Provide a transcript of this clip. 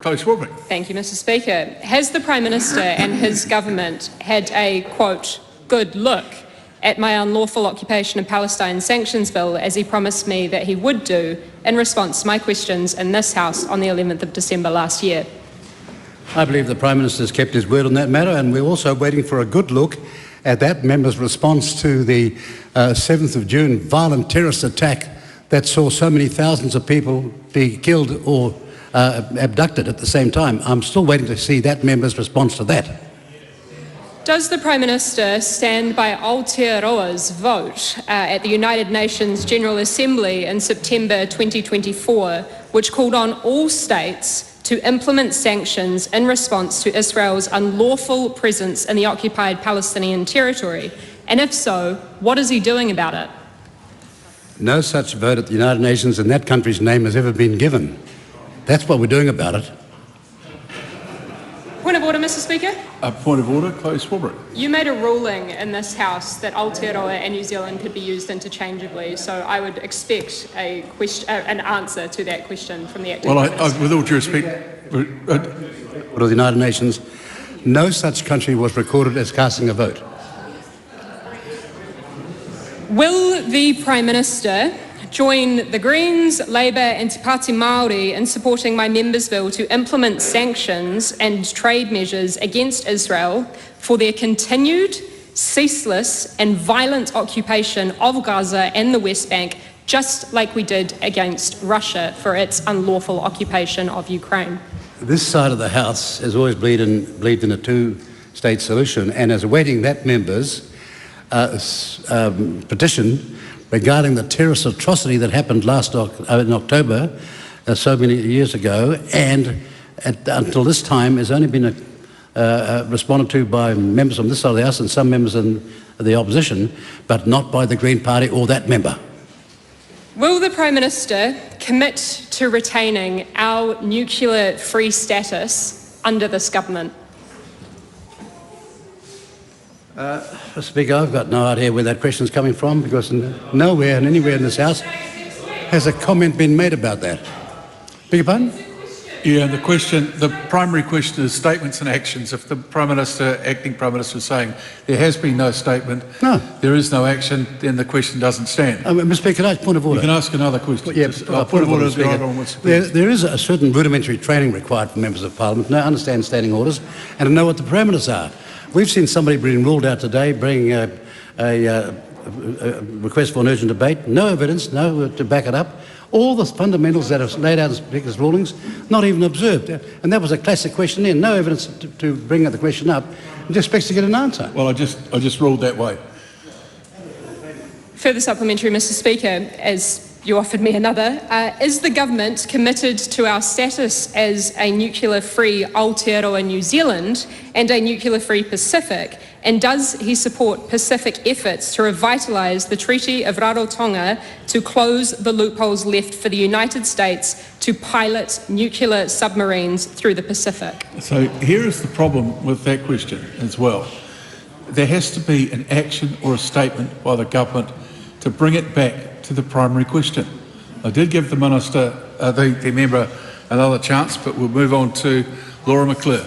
Chlöe Swarbrick. Thank you, Mr. Speaker. Has the Prime Minister and his government had a, quote, good look at my unlawful occupation of Palestine sanctions bill, as he promised me that he would do in response to my questions in this House on the 11th of December last year? I believe the Prime Minister has kept his word on that matter, and we're also waiting for a good look at that member's response to the 7th of June violent terrorist attack that saw so many thousands of people be killed or abducted at the same time. I'm still waiting to see that member's response to that. Does the Prime Minister stand by Aotearoa's vote at the United Nations General Assembly in September 2024, which called on all states to implement sanctions in response to Israel's unlawful presence in the occupied Palestinian territory? And if so, what is he doing about it? No such vote at the United Nations in that country's name has ever been given. That's what we're doing about it. Point of order, Mr. Speaker. Point of order, Chlöe Swarbrick. You made a ruling in this House that Aotearoa and New Zealand could be used interchangeably, so I would expect an answer to that question from the acting Minister. Well, with all due respect, Of the United Nations, no such country was recorded as casting a vote. Will the Prime Minister join the Greens, Labour and Te Pāti Māori in supporting my member's bill to implement sanctions and trade measures against Israel for their continued, ceaseless and violent occupation of Gaza and the West Bank, just like we did against Russia for its unlawful occupation of Ukraine? This side of the House has always believed in a two-state solution, and is awaiting that member's petition regarding the terrorist atrocity that happened in October, so many years ago, and until this time has only been responded to by members on this side of the House and some members in the opposition, but not by the Green Party or that member. Will the Prime Minister commit to retaining our nuclear-free status under this government? Mr. Speaker, I've got no idea where that question is coming from, because nowhere and anywhere in this House has a comment been made about that. Beg your pardon? yeah, the primary question is statements and actions. If the Prime Minister, Acting Prime Minister, is saying there has been no statement, no, there is no action, then the question doesn't stand. Mr. Speaker, can I point of order? You can ask another question. Yeah, point of order, Speaker. There is a certain rudimentary training required for members of Parliament to understand standing orders and to know what the parameters are. We've seen somebody being ruled out today, bringing a request for an urgent debate, no evidence, no to back it up. All the fundamentals that are laid out in Speaker's rulings, not even observed. And that was a classic question there, no evidence to bring the question up, and just expects to get an answer. Well, I just ruled that way. Further supplementary, Mr. Speaker, as you offered me another. Is the government committed to our status as a nuclear-free Aotearoa New Zealand and a nuclear-free Pacific? And does he support Pacific efforts to revitalise the Treaty of Rarotonga to close the loopholes left for the United States to pilot nuclear submarines through the Pacific? So here is the problem with that question as well. There has to be an action or a statement by the government to bring it back to the primary question. I did give the Minister, the member, another chance, but we'll move on to Laura McClure.